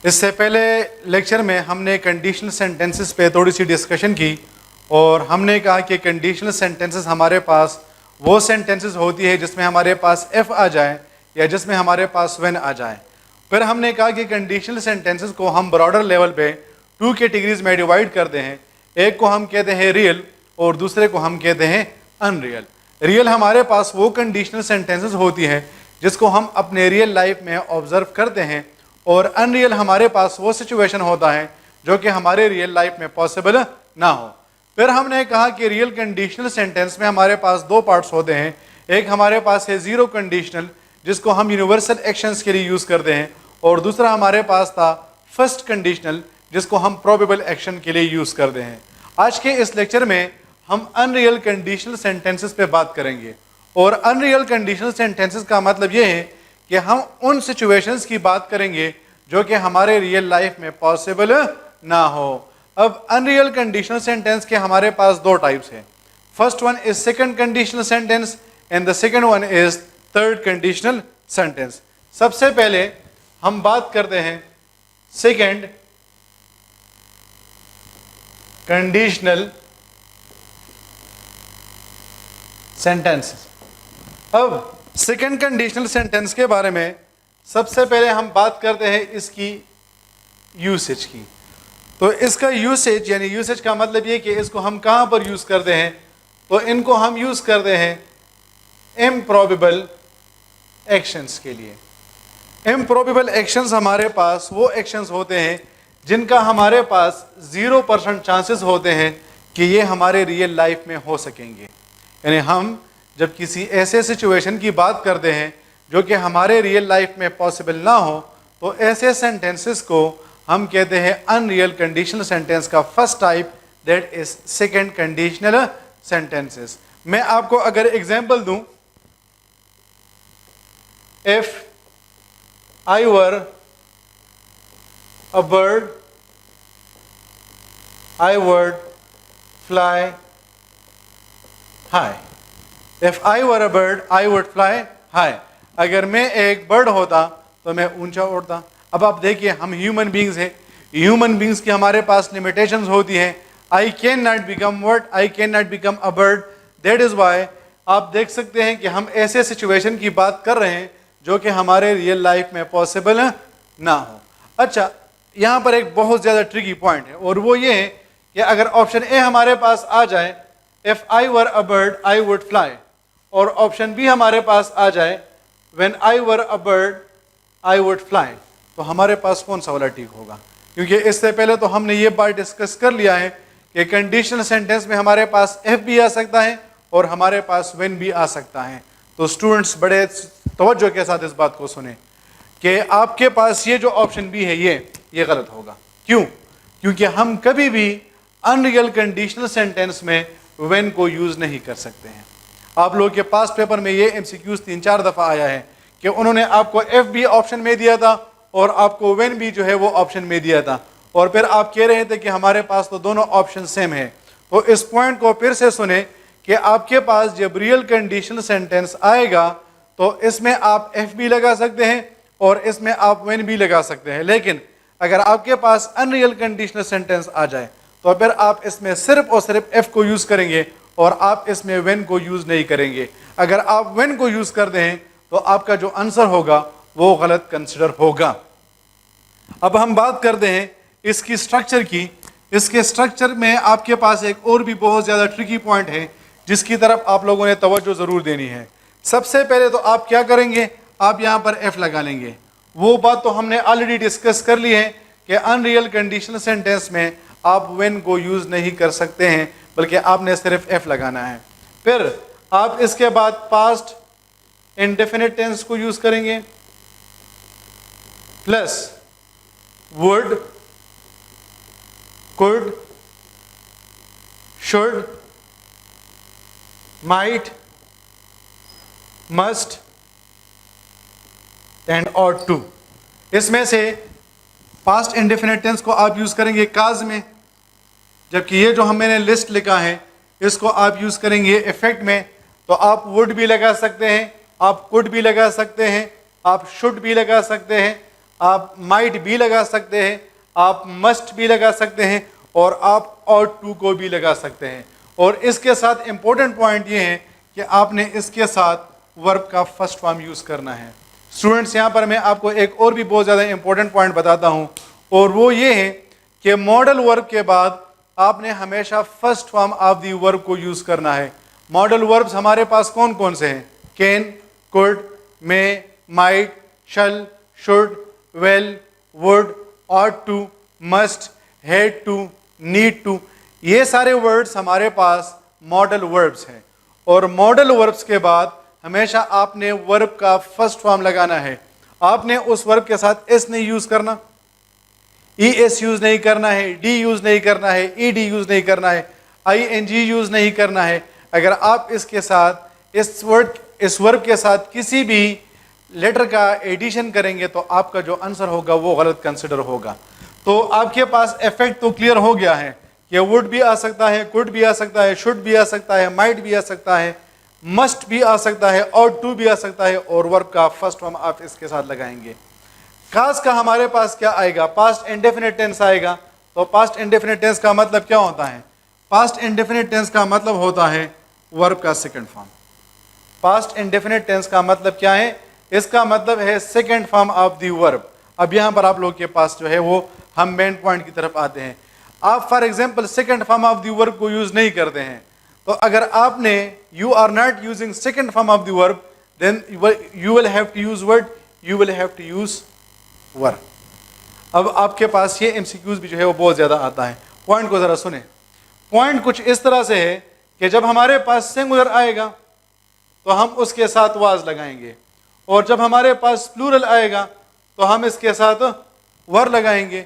اس سے پہلے لیکچر میں ہم نے کنڈیشنل سینٹینسز پہ تھوڑی سی ڈسکشن کی اور ہم نے کہا کہ کنڈیشنل سینٹینسز ہمارے پاس وہ سینٹینسز ہوتی ہے جس میں ہمارے پاس ایف آ جائے یا جس میں ہمارے پاس وین آ جائے. پھر ہم نے کہا کہ کنڈیشنل سینٹینسز کو ہم براڈر لیول پہ 2 کیٹیگریز میں ڈیوائڈ کرتے ہیں. ایک کو ہم کہتے ہیں ریئل اور دوسرے کو ہم کہتے ہیں ان ریئل. ریئل ہمارے پاس وہ کنڈیشنل سینٹینسز ہوتی ہیں جس کو ہم اپنے ریئل لائف میں آبزرو کرتے ہیں, اور ان ریئل ہمارے پاس وہ سچویشن ہوتا ہے جو کہ ہمارے ریئل لائف میں پاسبل نہ ہو. پھر ہم نے کہا کہ ریئل کنڈیشنل سینٹینس میں ہمارے پاس 2 پارٹس ہوتے ہیں. ایک ہمارے پاس ہے زیرو کنڈیشنل جس کو ہم یونیورسل ایکشنز کے لیے یوز کرتے ہیں, اور دوسرا ہمارے پاس تھا فرسٹ کنڈیشنل جس کو ہم پروبیبل ایکشن کے لیے یوز کرتے ہیں. آج کے اس لیکچر میں ہم ان ریئل کنڈیشنل سینٹینسز پہ بات کریں گے, اور ان ریئل کنڈیشنل سینٹینسز کا مطلب یہ ہے کہ ہم ان سچویشنز کی بات کریں گے جو کہ ہمارے ریئل لائف میں پاسبل نہ ہو. اب ان ریئل کنڈیشنل سینٹینس کے ہمارے پاس 2 ٹائپس ہیں. First one is second conditional sentence and the second one is third conditional sentence. سب سے پہلے ہم بات کرتے ہیں سیکنڈ کنڈیشنل سینٹینس. اب سیکنڈ کنڈیشنل سینٹینس کے بارے میں سب سے پہلے ہم بات کرتے ہیں اس کی یوسیج کی. تو اس کا یوسیج یعنی یوسیج کا مطلب یہ کہ اس کو ہم کہاں پر یوز کرتے ہیں, تو ان کو ہم یوز کرتے ہیں امپروبیبل ایکشنز کے لیے. امپروبیبل ایکشنز ہمارے پاس وہ ایکشنز ہوتے ہیں جن کا ہمارے پاس 0% چانسز ہوتے ہیں کہ یہ ہمارے ریئل لائف میں ہو سکیں گے. یعنی ہم جب کسی ایسے سچویشن کی بات کرتے ہیں جو کہ ہمارے ریئل لائف میں پاسبل نہ ہو, تو ایسے سینٹینسز کو ہم کہتے ہیں ان ریئل کنڈیشنل سینٹینس کا first type, that is second conditional sentences. میں آپ کو اگر ایگزامپل دوں, if I were a bird I would fly high. If I were a bird I would fly high. اگر میں ایک برڈ ہوتا تو میں اونچا اڑتا. اب آپ دیکھیے ہم ہیومن بینگز ہیں, ہیومن بینگز کی ہمارے پاس لمیٹیشنز ہوتی ہیں. I cannot become what? I cannot become a bird. That is why آپ دیکھ سکتے ہیں کہ ہم ایسے سچویشن کی بات کر رہے ہیں جو کہ ہمارے ریئل لائف میں پاسبل نہ ہو. اچھا, یہاں پر ایک بہت زیادہ ٹرکی پوائنٹ ہے, اور وہ یہ ہے کہ اگر آپشن اے ہمارے پاس آ جائے if I were a bird I would fly, اور آپشن بی ہمارے پاس آ جائے when I were a bird I would fly, تو ہمارے پاس کون سا والا ٹھیک ہوگا؟ کیونکہ اس سے پہلے تو ہم نے یہ بات ڈسکس کر لیا ہے کہ کنڈیشنل سینٹینس میں ہمارے پاس ایف بھی آ سکتا ہے اور ہمارے پاس وین بھی آ سکتا ہے. تو اسٹوڈنٹس بڑے توجہ کے ساتھ اس بات کو سنیں کہ آپ کے پاس یہ جو آپشن بھی ہے یہ غلط ہوگا. کیوں؟ کیونکہ ہم کبھی بھی ان ریئل کنڈیشنل سینٹینس میں وین کو یوز نہیں کر سکتے ہیں. آپ لوگوں کے پاس پیپر میں یہ ایم سی کیوز 3-4 دفعہ آیا ہے کہ انہوں نے آپ کو ایف بھی آپشن میں دیا تھا اور آپ کو وین بھی جو ہے وہ آپشن میں دیا تھا, اور پھر آپ کہہ رہے تھے کہ ہمارے پاس تو دونوں آپشن سیم ہیں. تو اس پوائنٹ کو پھر سے سنیں کہ آپ کے پاس جب ریئل کنڈیشنل سینٹینس آئے گا تو اس میں آپ ایف بھی لگا سکتے ہیں اور اس میں آپ وین بھی لگا سکتے ہیں. لیکن اگر آپ کے پاس ان ریئل کنڈیشنل سینٹینس آ جائے تو پھر آپ اس میں صرف اور صرف ایف کو یوز کریں گے اور آپ اس میں وین کو یوز نہیں کریں گے. اگر آپ وین کو یوز کرتے ہیں تو آپ کا جو آنسر ہوگا وہ غلط کنسیڈر ہوگا. اب ہم بات کرتے ہیں اس کی سٹرکچر کی. اس کے سٹرکچر میں آپ کے پاس ایک اور بھی بہت زیادہ ٹرکی پوائنٹ ہے جس کی طرف آپ لوگوں نے توجہ ضرور دینی ہے. سب سے پہلے تو آپ کیا کریں گے, آپ یہاں پر ایف لگا لیں گے. وہ بات تو ہم نے آلریڈی ڈسکس کر لی ہے کہ ان ریئل کنڈیشنل سینٹینس میں آپ وین کو یوز نہیں کر سکتے ہیں بلکہ آپ نے صرف ایف لگانا ہے. پھر آپ اس کے بعد پاسٹ انڈیفینٹ ٹینس کو یوز کریں گے plus would, could, should, might, must and ought to. اس میں سے پاسٹ انڈیفینٹ ٹینس کو آپ یوز کریں گے کاز میں, جبکہ یہ جو میں نے لسٹ لکھا ہے اس کو آپ یوز کریں گے افیکٹ میں. تو آپ would بھی لگا سکتے ہیں, آپ could بھی لگا سکتے ہیں, آپ should بھی لگا سکتے ہیں, آپ might بھی لگا سکتے ہیں, آپ must بھی لگا سکتے ہیں, اور آپ ought to کو بھی لگا سکتے ہیں. اور اس کے ساتھ امپورٹنٹ پوائنٹ یہ ہے کہ آپ نے اس کے ساتھ ورب کا فرسٹ فارم یوز کرنا ہے. اسٹوڈنٹس, یہاں پر میں آپ کو ایک اور بھی بہت زیادہ امپورٹنٹ پوائنٹ بتاتا ہوں, اور وہ یہ ہے کہ ماڈل ورب کے بعد آپ نے ہمیشہ فرسٹ فارم آف دی ورب کو یوز کرنا ہے. ماڈل وربس ہمارے پاس کون کون سے ہیں؟ Can, could, may, might, shall, should, will, would, ought to, must, had to, need to. یہ سارے ورڈز ہمارے پاس ماڈل وربس ہیں, اور ماڈل وربس کے بعد ہمیشہ آپ نے ورب کا فرسٹ فارم لگانا ہے. آپ نے اس ورب کے ساتھ ایس نہیں یوز کرنا, ای ایس یوز نہیں کرنا ہے, ڈی یوز نہیں کرنا ہے, ای ڈی یوز نہیں کرنا ہے, آئی این جی یوز نہیں کرنا ہے. اگر آپ اس کے ساتھ اس ورب کے ساتھ کسی بھی لیٹر کا ایڈیشن کریں گے تو آپ کا جو آنسر ہوگا وہ غلط کنسیڈر ہوگا. تو آپ کے پاس ایفیکٹ تو کلیئر ہو گیا ہے کہ وڈ بھی آ سکتا ہے, کوڈ بھی آ سکتا ہے, شوڈ بھی آ سکتا ہے, مائٹ بھی آ سکتا ہے, مسٹ بھی آ سکتا ہے, ought to بھی آ سکتا ہے, اور ورب کا فرسٹ فارم آپ اس کے ساتھ لگائیں گے. خاص کا ہمارے پاس کیا آئے گا؟ پاسٹ انڈیفینٹ ٹینس آئے گا. تو پاسٹ انڈیفینٹ ٹینس کا مطلب کیا ہوتا ہے؟ پاسٹ انڈیفینٹ ٹینس کا مطلب ہوتا ہے ورب کا second form. Past indefinite tense کا مطلب کیا ہے؟ اس کا مطلب ہے سیکنڈ فارم آف دی ورب. اب یہاں پر آپ لوگ کے پاس جو ہے وہ ہم مین پوائنٹ کی طرف آتے ہیں. آپ for example second form of the ورب کو یوز نہیں کرتے ہیں, تو اگر آپ نے you are not using second form of the verb, then you will have to use word, you will have to use verb. اب آپ کے پاس یہ ایم سی کیوز بھی جو ہے وہ بہت زیادہ آتا ہے. پوائنٹ کو ذرا سنیں. پوائنٹ کچھ اس طرح سے ہے کہ جب ہمارے پاس سنگولر آئے گا تو ہم اس کے ساتھ واز لگائیں گے, اور جب ہمارے پاس پلورل آئے گا تو ہم اس کے ساتھ ور لگائیں گے.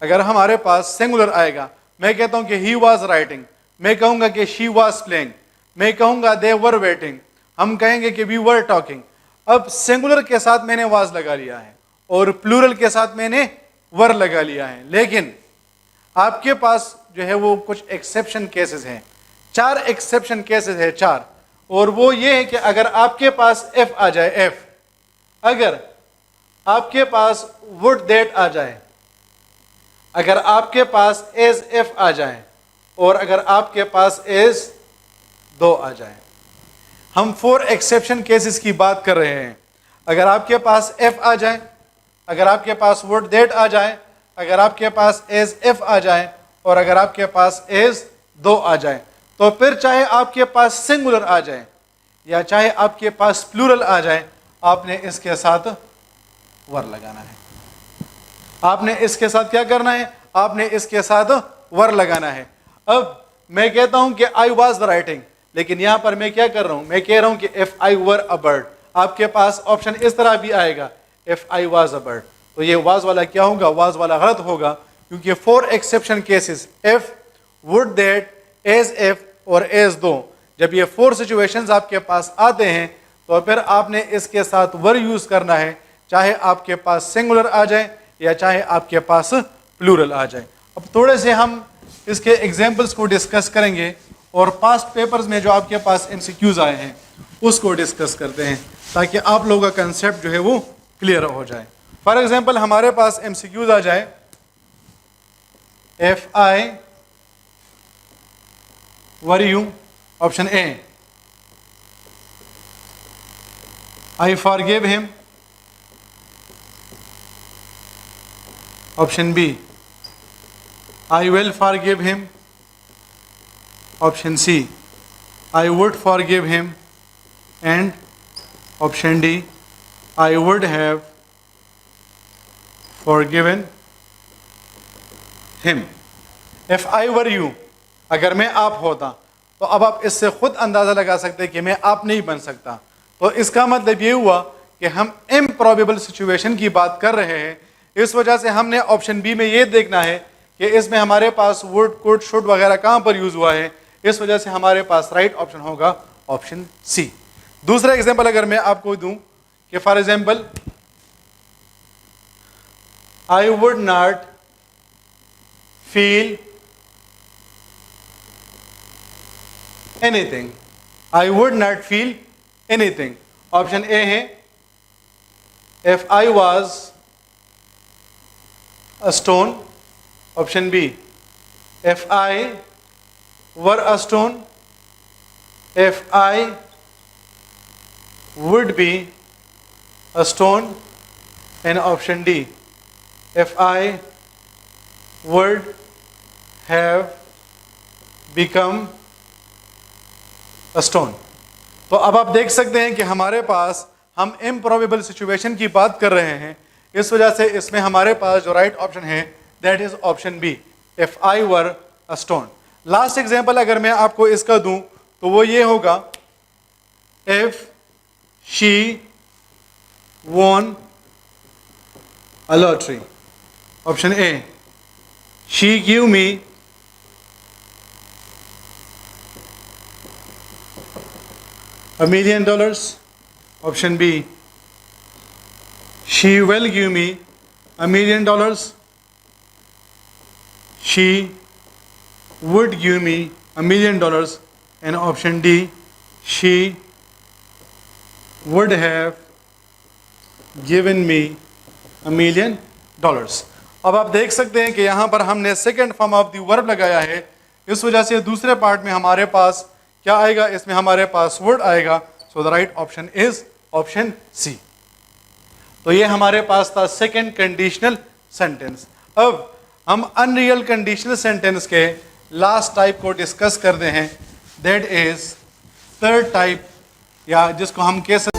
اگر ہمارے پاس سنگولر آئے گا, میں کہتا ہوں کہ ہی واز رائٹنگ, میں کہوں گا کہ شی واز پلینگ, میں کہوں گا دے ور ویٹنگ, ہم کہیں گے کہ وی ور ٹاکنگ. اب سنگولر کے ساتھ میں نے واز لگا لیا ہے اور پلورل کے ساتھ میں نے ور لگا لیا ہے. لیکن آپ کے پاس جو ہے وہ کچھ ایکسیپشن کیسز ہیں, 4 ایکسیپشن کیسز ہیں 4, اور وہ یہ ہے کہ اگر آپ کے پاس ایف آ جائے, ایف, اگر آپ کے پاس وڈ دیٹ آ جائے, اگر آپ کے پاس ایز ایف آ جائے, اور اگر آپ کے پاس ایز دو آ جائے. ہم 4 ایکسیپشن کیسز کی بات کر رہے ہیں. اگر آپ کے پاس ایف آ جائے, اگر آپ کے پاس وڈ دیٹ آ جائے, اگر آپ کے پاس ایز ایف آ جائے, اور اگر آپ کے پاس ایز دو آ جائے, تو پھر چاہے آپ کے پاس سنگولر آ جائے یا چاہے آپ کے پاس پلورل آ جائے, آپ نے اس کے ساتھ ور لگانا ہے. آپ نے اس کے ساتھ کیا کرنا ہے؟ آپ نے اس کے ساتھ ور لگانا ہے. اب میں کہتا ہوں کہ آئی واز رائٹنگ, لیکن یہاں پر میں کیا کر رہا ہوں؟ میں کہہ رہا ہوں کہ if I were a bird. آپ کے پاس آپشن اس طرح بھی آئے گا if I was a bird. تو یہ واز والا کیا ہوگا؟ واز والا غلط ہوگا, کیونکہ 4 exception cases if, would that, as if اور as though, جب یہ 4 سچویشنز آپ کے پاس آتے ہیں تو پھر آپ نے اس کے ساتھ ور یوز کرنا ہے, چاہے آپ کے پاس سنگولر آ جائے یا چاہے آپ کے پاس پلورل آ جائے. اب تھوڑے سے ہم اس کے ایگزامپلس کو ڈسکس کریں گے, اور پاسٹ پیپرز میں جو آپ کے پاس ایم سی کیوز آئے ہیں اس کو ڈسکس کرتے ہیں تاکہ آپ لوگوں کا کنسیپٹ جو ہے وہ کلیئر ہو جائے. فار ایگزامپل ہمارے پاس ایم سی کیوز آ جائے if I were you, option A I forgave him, option B I will forgive him, option C I would forgive him, and option D I would have forgiven him. If I were you, اگر میں آپ ہوتا, تو اب آپ اس سے خود اندازہ لگا سکتے کہ میں آپ نہیں بن سکتا. تو اس کا مطلب یہ ہوا کہ ہم امپروبیبل سچویشن کی بات کر رہے ہیں. اس وجہ سے ہم نے آپشن بی میں یہ دیکھنا ہے کہ اس میں ہمارے پاس وڈ, کوڈ, شوڈ وغیرہ کہاں پر یوز ہوا ہے. اس وجہ سے ہمارے پاس رائٹ آپشن ہوگا آپشن سی. دوسرا ایگزامپل اگر میں آپ کو دوں کہ for example I would not feel anything, I would not feel anything. Option A ہے if I was a stone. Option B, if I were a stone. If I would be a stone. And option D, if I would have become a stone. تو اب آپ دیکھ سکتے ہیں کہ ہمارے پاس ہم امپروبیبل سچویشن کی بات کر رہے ہیں, اس وجہ سے اس میں ہمارے پاس جو رائٹ آپشن ہے that is option B, if I were a stone. Last example اگر میں آپ کو اس کا دوں تو وہ یہ ہوگا, if she won a lottery. Option A, she give me $1 million. Option B, she will give me $1 million. She would give me $1 million. And option D, she would have given me $1 million. اب آپ دیکھ سکتے ہیں کہ یہاں پر ہم نے second form of the ورب لگایا ہے, اس وجہ سے دوسرے پارٹ میں ہمارے پاس کیا آئے گا, اس میں ہمارے پاس ورڈ آئے گا. So the right option is option C. تو یہ ہمارے پاس تھا سیکنڈ کنڈیشنل سینٹینس. اب ہم ان ریئل کنڈیشنل سینٹینس کے لاسٹ ٹائپ کو ڈسکس کرتے ہیں, دیٹ از تھرڈ ٹائپ, یا جس کو ہم کہہ سکتے